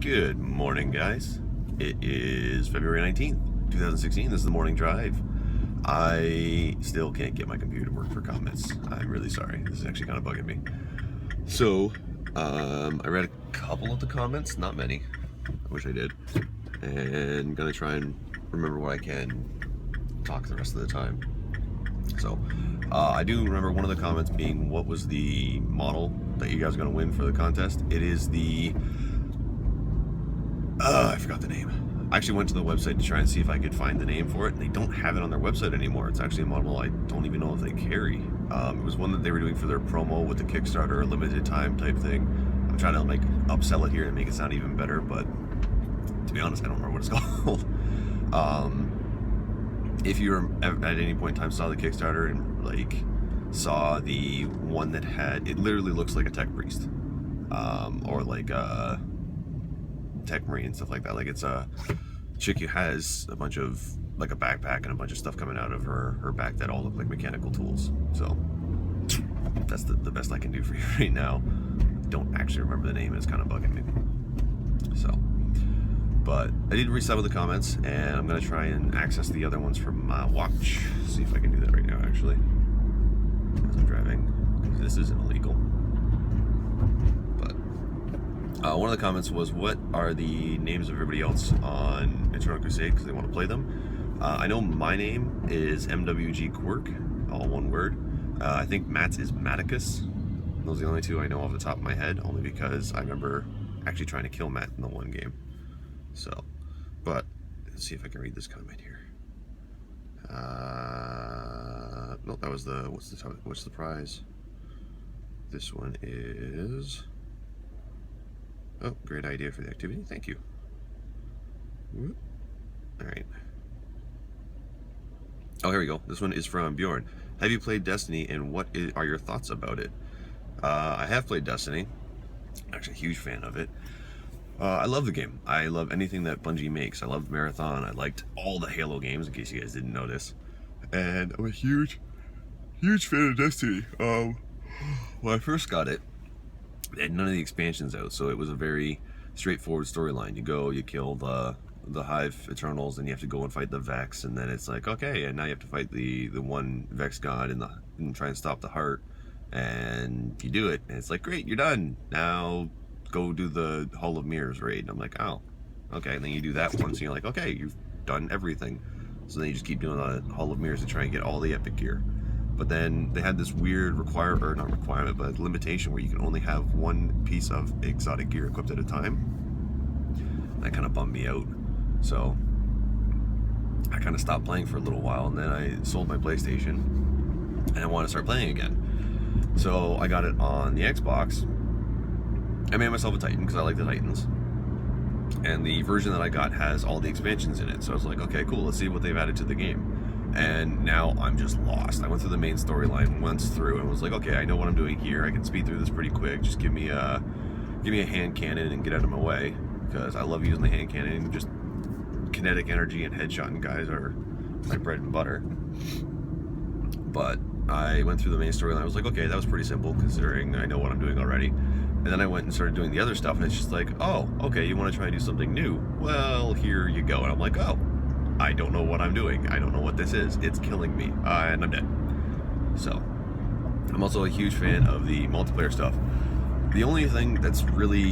Good morning, guys. It is February 19th, 2016. This is the morning drive. I still can't get my computer to work for comments. I'm really sorry. This is actually kind of bugging me. So, I read a couple of the comments, not many. I wish I did. And gonna try and remember what I can talk the rest of the time. So, I do remember one of the comments being, what was the model that you guys are gonna win for the contest? It is the I forgot the name. I actually went to the website to try and see if I could find the name for it, and they don't have it on their website anymore. It's actually a model I don't even know if they carry. It was one that they were doing for their promo with the Kickstarter, limited time type thing. I'm trying to like upsell it here and make it sound even better, but to be honest, I don't remember what it's called. If you at any point in time saw the Kickstarter and like saw the one that had, it literally looks like a tech priest, or like a tech marine and stuff like that. Like it's a chick who has a bunch of like a backpack and a bunch of stuff coming out of her back that all look like mechanical tools. So that's the best I can do for you right now. Don't actually remember the name. It's kind of bugging me. So, but I did read some of the comments, and I'm gonna try and access the other ones from my watch. See if I can do that right now, actually, as I'm driving, because this isn't illegal. One of the comments was, what are the names of everybody else on Eternal Crusade, because they want to play them. I know my name is MWG Quirk, all one word. I think Matt's is Maticus. Those are the only two I know off the top of my head, only because I remember actually trying to kill Matt in the one game. So, but let's see if I can read this comment here. No, that was the, what's the prize? This one is... Oh, great idea for the activity. Thank you. All right. Oh, here we go. This one is from Bjorn. Have you played Destiny, and what are your thoughts about it? I have played Destiny. Actually, a huge fan of it. I love the game. I love anything that Bungie makes. I loved Marathon. I liked all the Halo games, in case you guys didn't notice. And I'm a huge fan of Destiny. When I first got it, they had none of the expansions out, so it was a very straightforward storyline. You go, you kill the Hive Eternals, and you have to go and fight the Vex, and then it's like, okay, and now you have to fight the one Vex god and try and stop the Heart, and you do it, and it's like, great, you're done. Now go do the Hall of Mirrors raid. And I'm like, oh, okay, and then you do that once, and you're like, okay, you've done everything. So then you just keep doing the Hall of Mirrors to try and get all the epic gear. But then they had this weird not requirement, but limitation where you can only have one piece of exotic gear equipped at a time. That kind of bummed me out. So I kind of stopped playing for a little while, and then I sold my PlayStation, and I want to start playing again. So I got it on the Xbox. I made myself a Titan because I like the Titans. And the version that I got has all the expansions in it. So I was like, okay, cool, let's see what they've added to the game. And now I'm just lost. I went through the main storyline once through and was like, okay, I know what I'm doing here. I can speed through this pretty quick. Just give me a hand cannon and get out of my way, because I love using the hand cannon. Just kinetic energy and headshotting guys are my bread and butter. But I went through the main storyline. I was like, okay, that was pretty simple considering I know what I'm doing already. And then I went and started doing the other stuff, and it's just like, oh, okay, you want to try and do something new? Well, here you go. And I'm like, oh, I don't know what I'm doing. I don't know what this is. It's killing me, and I'm dead. So, I'm also a huge fan of the multiplayer stuff. The only thing that's really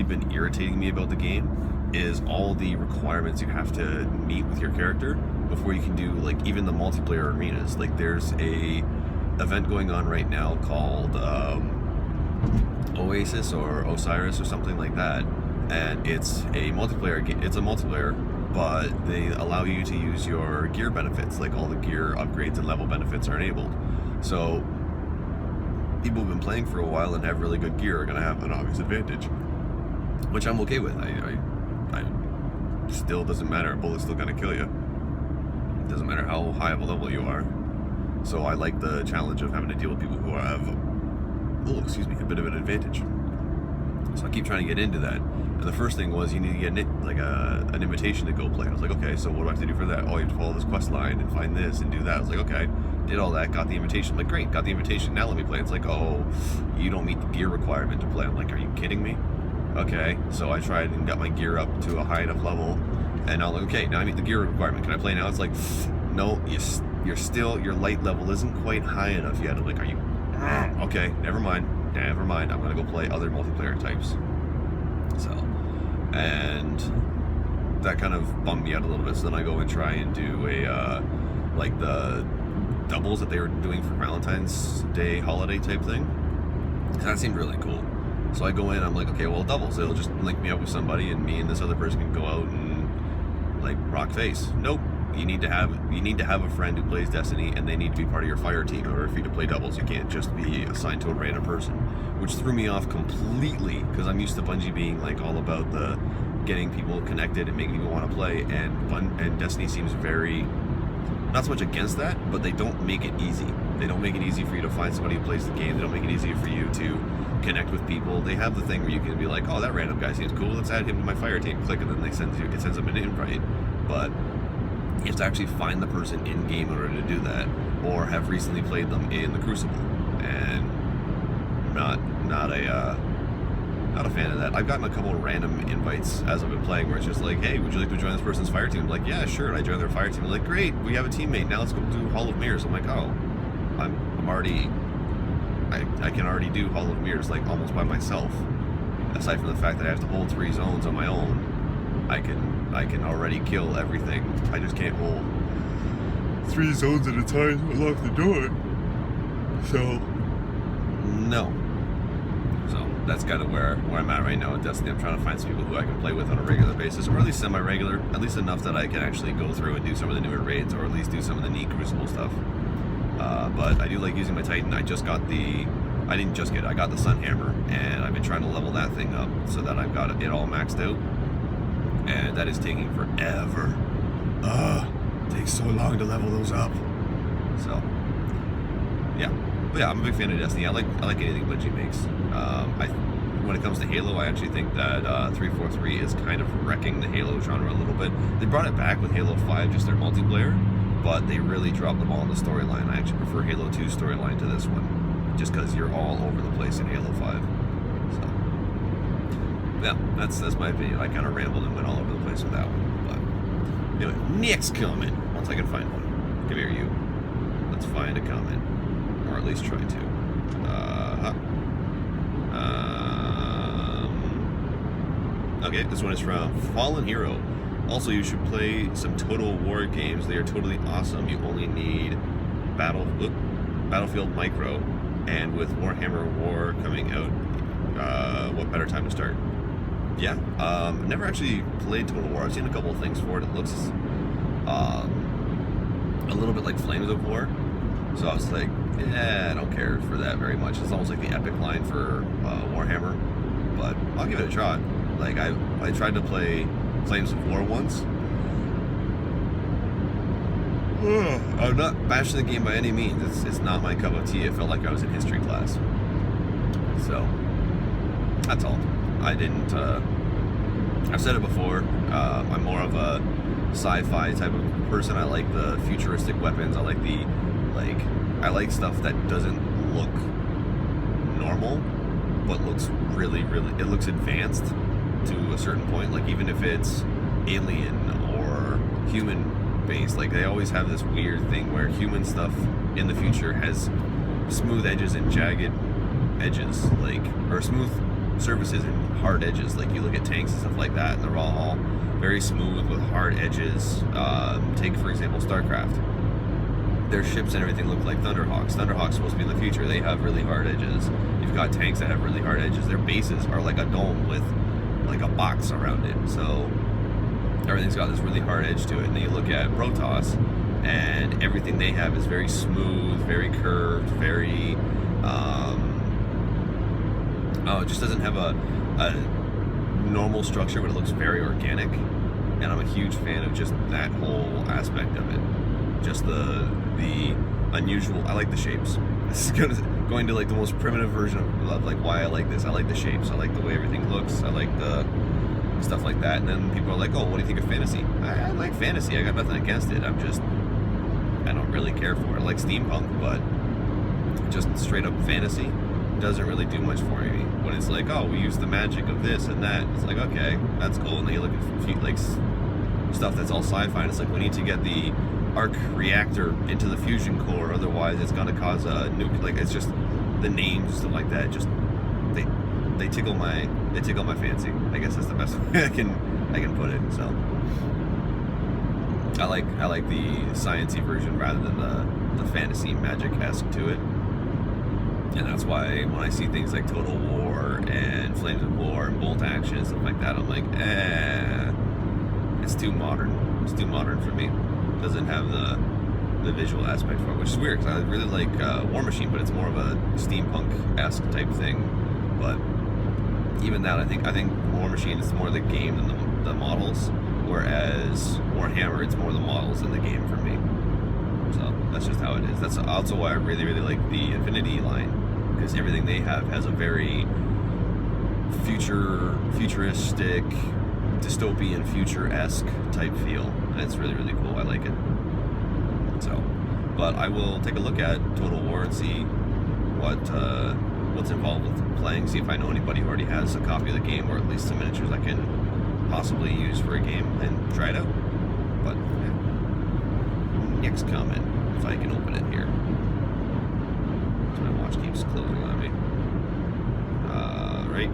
been irritating me about the game is all the requirements you have to meet with your character before you can do, like, even the multiplayer arenas. Like, there's a event going on right now called Oasis or Osiris or something like that, and it's a multiplayer game. It's a multiplayer, but they allow you to use your gear benefits, like all the gear upgrades and level benefits are enabled. So people who've been playing for a while and have really good gear are going to have an obvious advantage, which I'm okay with. I still doesn't matter. A bullet's still going to kill you. It doesn't matter how high of a level you are. So I like the challenge of having to deal with people who have, a bit of an advantage. So I keep trying to get into that. And the first thing was, you need to get an invitation to go play. I was like, okay, so what do I have to do for that? Oh, you have to follow this quest line and find this and do that. I was like, okay, did all that, got the invitation. I'm like, great, got the invitation, now let me play. It's like, oh, you don't meet the gear requirement to play. I'm like, are you kidding me? Okay, so I tried and got my gear up to a high enough level, and I'm like, okay, now I meet the gear requirement. Can I play now? It's like, no, you're still, your light level isn't quite high enough yet. I'm like, are you? Okay, never mind. I'm gonna go play other multiplayer types. So, and that kind of bummed me out a little bit. So then I go and try and do a like the doubles that they were doing for Valentine's Day holiday type thing. And that seemed really cool. So I go in, I'm like, okay, well, doubles. It'll just link me up with somebody, and me and this other person can go out and like rock face. Nope. You need to have a friend who plays Destiny, and they need to be part of your fire team in order for you to play doubles. You can't just be assigned to a random person, which threw me off completely because I'm used to Bungie being like all about the getting people connected and making people want to play, and Destiny seems very not so much against that, but they don't make it easy. They don't make it easy for you to find somebody who plays the game. They don't make it easy for you to connect with people. They have the thing where you can be like, oh, that random guy seems cool, let's add him to my fire team. Click, and then it sends them an invite. But you have to actually find the person in game in order to do that, or have recently played them in the Crucible, and not a fan of that. I've gotten a couple of random invites as I've been playing where it's just like, hey, would you like to join this person's fire team? I'm like, yeah, sure. And I join their fire team. I'm like, great, we have a teammate. Now let's go do Hall of Mirrors. I'm like, oh, I'm already, I can already do Hall of Mirrors like almost by myself. Aside from the fact that I have to hold 3 zones on my own, I can already kill everything. I just can't hold 3 zones at a time. I lock the door. So no. So that's kind of where I'm at right now with Destiny. I'm trying to find some people who I can play with on a regular basis, or at least semi-regular, at least enough that I can actually go through and do some of the newer raids, or at least do some of the neat Crucible stuff. But I do like using my Titan. I got the Sun Hammer, and I've been trying to level that thing up so that I've got it all maxed out, and that is taking forever. It takes so long to level those up. So yeah. But yeah, I'm a big fan of Destiny. I like anything Bungie makes. When it comes to Halo, I actually think that 343 is kind of wrecking the Halo genre a little bit. They brought it back with Halo 5, just their multiplayer, but they really dropped the ball in the storyline. I actually prefer Halo 2's storyline to this one, just because you're all over the place in Halo 5. So yeah, that's my opinion. I kind of rambled and went all over the place with that one. But anyway, next comment. Once I can find one. Come here, you. Let's find a comment. Or at least try to. Okay, this one is from Fallen Hero. Also, you should play some Total War games. They are totally awesome. You only need Battlefield Micro, and with Warhammer War coming out, what better time to start? Yeah, never actually played Total War. I've seen a couple of things for it. It looks a little bit like Flames of War. So I was like, I don't care for that very much. It's almost like the epic line for Warhammer, but I'll give it a try. Like I tried to play Flames of War once. I'm not bashing the game by any means. It's not my cup of tea. It felt like I was in history class. So that's all. I didn't. I've said it before. I'm more of a sci-fi type of person. I like the futuristic weapons. I like stuff that doesn't look normal, but looks really, it looks advanced to a certain point. Like even if it's alien or human based, like they always have this weird thing where human stuff in the future has smooth edges and jagged edges, or smooth surfaces and hard edges. Like you look at tanks and stuff like that, and they're all very smooth with hard edges. Take for example StarCraft. Their ships and everything look like Thunderhawks. Thunderhawks supposed to be in the future. They have really hard edges. You've got tanks that have really hard edges. Their bases are like a dome with like a box around it. So everything's got this really hard edge to it. And then you look at Protoss, and everything they have is very smooth, very curved, very it just doesn't have a normal structure, but it looks very organic. And I'm a huge fan of just that whole aspect of it. Just the unusual. I like the shapes. This is going to like the most primitive version of like why I like this. I like the shapes. I like the way everything looks. I like the stuff like that. And then people are like, oh, what do you think of fantasy? I like fantasy. I got nothing against it. I don't really care for it. I like steampunk, but just straight up fantasy doesn't really do much for me. when it's like, oh, we use the magic of this and that. It's like, okay, that's cool. And then you look at like stuff that's all sci-fi, and it's like, we need to get the arc reactor into the fusion core, otherwise it's gonna cause a nuke. Like, it's just the names, stuff like that. Just they tickle my fancy. I guess that's the best way I can put it. So I like the sciencey version rather than the fantasy magic-esque to it. And that's why when I see things like Total War and Flames of War and Bolt Action and stuff like that, I'm like, it's too modern. It's too modern for me. It doesn't have the visual aspect for it, which is weird because I really like War Machine, but it's more of a steampunk-esque type thing. But even that, I think War Machine is more the game than the models, whereas Warhammer, it's more the models than the game for me. So that's just how it is. That's also why I really, really like the Infinity line, because everything they have has a very futuristic, dystopian, future-esque type feel, and it's really, really cool. I like it. So, but I will take a look at Total War and see what's involved with playing, see if I know anybody who already has a copy of the game, or at least some miniatures I can possibly use for a game, and try it out. But yeah. Next comment, if I can open it here. So my watch keeps closing on me. Right.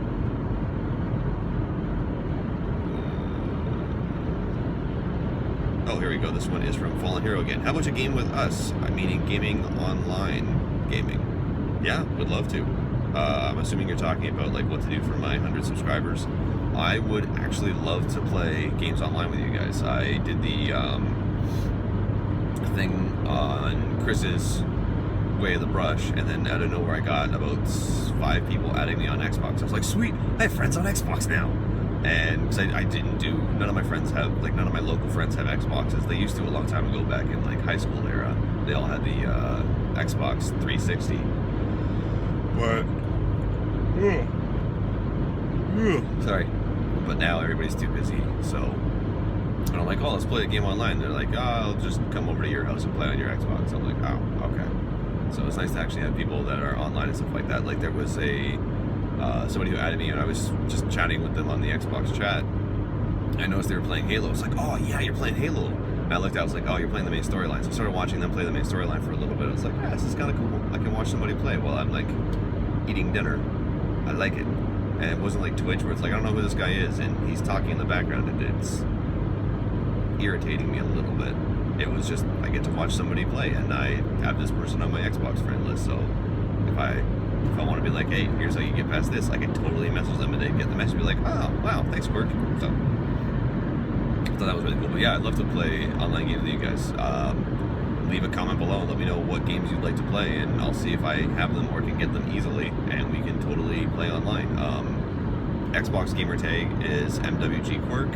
Oh, here we go. This one is from Fallen Hero again. How about a game with us? Meaning gaming online gaming. Yeah, would love to. I'm assuming you're talking about like what to do for my 100 subscribers. I would actually love to play games online with you guys. I did the thing on Chris's Way of the Brush, and then out of nowhere I got about 5 people adding me on Xbox. I was like, sweet, I have friends on Xbox now. And because I didn't do, none of my friends have, like none of my local friends have Xboxes. They used to a long time ago back in like high school era. They all had the Xbox 360. But, sorry. But now everybody's too busy, so. And I'm like, oh, let's play a game online. They're like, oh, I'll just come over to your house and play on your Xbox. I'm like, oh, okay. So it's nice to actually have people that are online and stuff like that. Like there was somebody who added me, and I was just chatting with them on the Xbox chat. I noticed they were playing Halo. I was like, oh yeah, you're playing Halo. And I looked out, I was like, oh, you're playing the main storyline. So I started watching them play the main storyline for a little bit. I was like, yeah, this is kind of cool. I can watch somebody play while I'm like eating dinner. I like it. And it wasn't like Twitch where it's like, I don't know who this guy is, and he's talking in the background, and it's irritating me a little bit. It was just, I get to watch somebody play, and I have this person on my Xbox friend list, so if I want to be like, hey, here's how you get past this, I can totally message them and they get the message and be like, oh, wow, thanks, Quirk. So I thought that was really cool. But yeah, I'd love to play online games with you guys. Leave a comment below and let me know what games you'd like to play, and I'll see if I have them or can get them easily, and we can totally play online. Xbox gamer tag is MWG Quirk.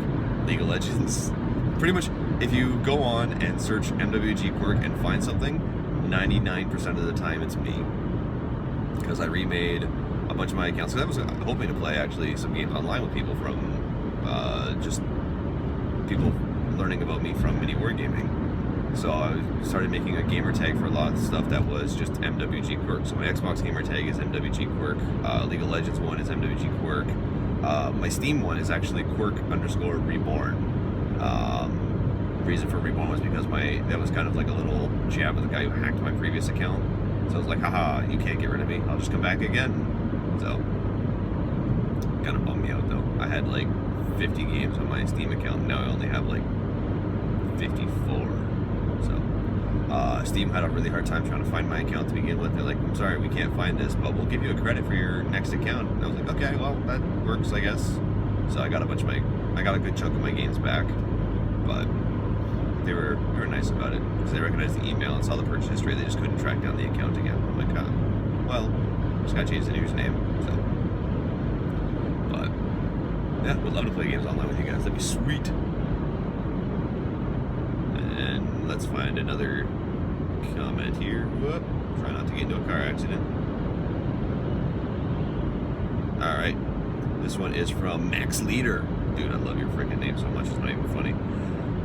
League of Legends, pretty much, if you go on and search MWG Quirk and find something, 99% of the time it's me. Because I remade a bunch of my accounts. So I was hoping to play actually some games online with people from just people learning about me from mini wargaming. So I started making a gamer tag for a lot of stuff that was just MWG Quirk. So my Xbox gamer tag is MWG Quirk. League of Legends one is MWG Quirk. My Steam one is actually Quirk_Reborn. Reason for Reborn was because that was kind of like a little jab at the guy who hacked my previous account. So I was like, haha, you can't get rid of me. I'll just come back again. So, kind of bummed me out though. I had like 50 games on my Steam account. Now I only have like 54. So, Steam had a really hard time trying to find my account to begin with. They're like, I'm sorry, we can't find this, but we'll give you a credit for your next account. And I was like, okay, well, that works, I guess. So I got a good chunk of my games back. But they were nice about it because they recognized the email and saw the purchase history. They just couldn't track down the account again. I'm like, well, just gotta change the username. So, but yeah, would love to play games online with you guys. That'd be sweet. And let's find another comment here. Whoop. Try not to get into a car accident. All right, this one is from Max Leader. Dude, I love your freaking name so much. It's not even funny.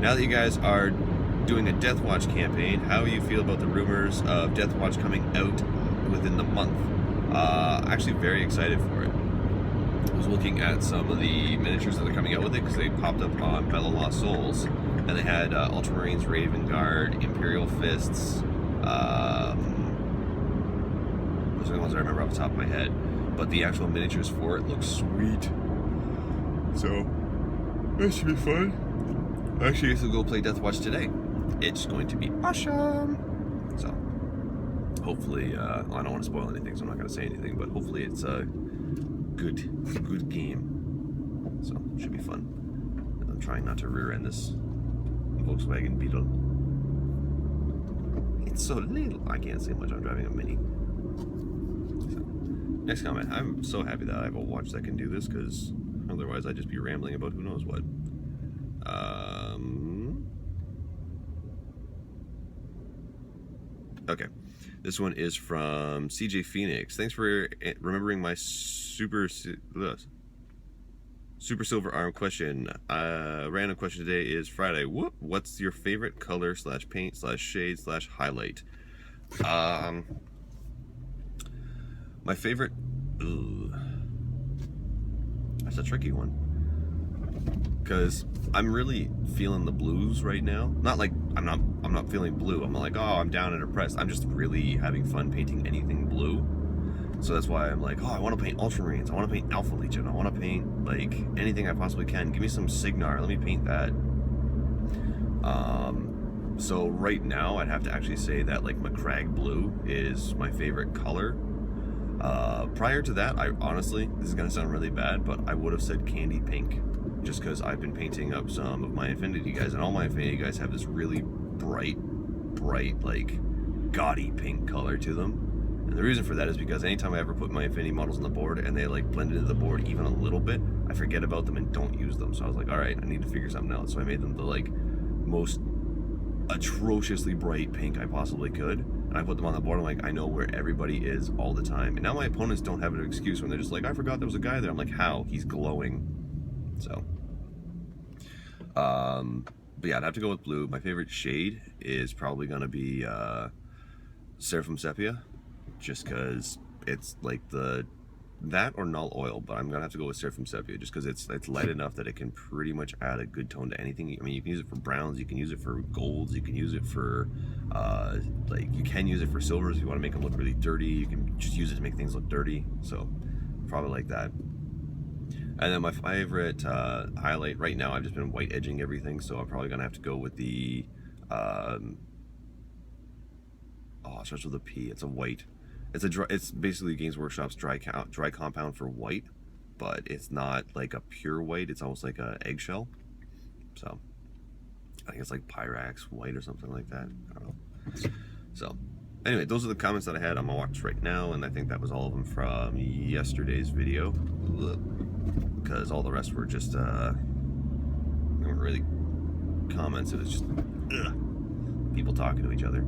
Now that you guys are doing a Deathwatch campaign, how do you feel about the rumors of Deathwatch coming out within the month? Actually very excited for it. was looking at some of the miniatures that are coming out with it because they popped up on Bella Lost Souls, and they had Ultramarines, Raven Guard, Imperial Fists. Those are the ones I remember off the top of my head. But the actual miniatures for it look sweet. So that should be fun. Actually, if we go play Deathwatch today, it's going to be awesome. So hopefully, I don't want to spoil anything, so I'm not going to say anything. But hopefully, it's a good game. So it should be fun. I'm trying not to rear-end this Volkswagen Beetle. It's so little. I can't say much. I'm driving a Mini. So, next comment. I'm so happy that I have a watch that can do this, because otherwise I'd just be rambling about who knows what. Okay, this one is from CJ Phoenix. Thanks for remembering my super silver arm question. Random question today is Friday. What's your favorite color / paint / shade / highlight? My favorite. That's a tricky one. Because I'm really feeling the blues right now. Not like I'm not feeling blue. I'm not like, oh, I'm down and depressed. I'm just really having fun painting anything blue. So that's why I'm like, oh, I want to paint Ultramarines. I want to paint Alpha Legion. I want to paint like anything I possibly can. Give me some Signar. Let me paint that. So right now I'd have to actually say that like Macragge blue is my favorite color. Prior to that, I honestly, this is gonna sound really bad, but I would have said candy pink, just because I've been painting up some of my Infinity guys, and all my Infinity guys have this really bright, like gaudy pink color to them. And the reason for that is because anytime I ever put my Infinity models on the board and they like blend into the board even a little bit, I forget about them and don't use them. So I was like, all right, I need to figure something out. So I made them the like most atrociously bright pink I possibly could, and I put them on the board. I'm like, I know where everybody is all the time, and now my opponents don't have an excuse when they're just like, I forgot there was a guy there. I'm like, how? He's glowing. So but yeah, I'd have to go with blue. My favorite shade is probably gonna be Seraphim Sepia, just because it's like that or Null Oil, but I'm gonna have to go with Seraphim Sepia just because it's light enough that it can pretty much add a good tone to anything. I mean, you can use it for browns, you can use it for golds, you can use it for you can use it for silvers if you want to make them look really dirty. You can just use it to make things look dirty. So probably like that. And then my favorite highlight right now, I've just been white edging everything, so I'm probably gonna have to go with the it starts with a P. It's a white. It's basically Games Workshop's dry compound for white, but it's not like a pure white. It's almost like a eggshell. So I think it's like Pyrax white or something like that. I don't know. So anyway, those are the comments that I had on my watch right now, and I think that was all of them from yesterday's video, because all the rest were just they weren't really comments. It was just people talking to each other.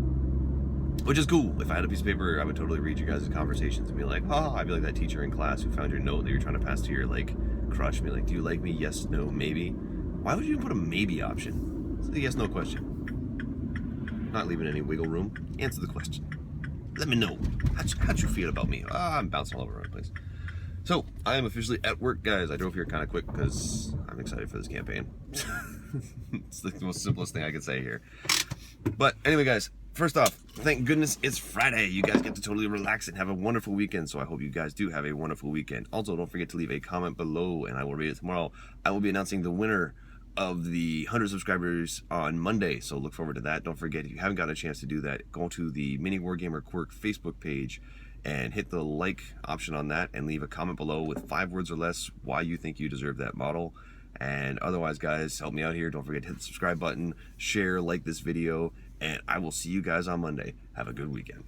Which is cool. If I had a piece of paper, I would totally read you guys' conversations and be like, oh, I'd be like that teacher in class who found your note that you're trying to pass to your like crush and be like, do you like me? Yes, no, maybe. Why would you put a maybe option? It's a yes, no question. Not leaving any wiggle room. Answer the question. Let me know. How'd you feel about me? I'm bouncing all over the place. So, I am officially at work, guys. I drove here kind of quick because I'm excited for this campaign. It's the most simplest thing I could say here. But anyway, guys, first off, thank goodness it's Friday. You guys get to totally relax and have a wonderful weekend, so I hope you guys do have a wonderful weekend. Also, don't forget to leave a comment below, and I will read it tomorrow. I will be announcing the winner of the 100 subscribers on Monday, so look forward to that. Don't forget, if you haven't gotten a chance to do that, go to the Mini Wargamer Quirk Facebook page and hit the like option on that and leave a comment below with 5 words or less why you think you deserve that model. And otherwise, guys, help me out here. Don't forget to hit the subscribe button, share, like this video, and I will see you guys on Monday. Have a good weekend.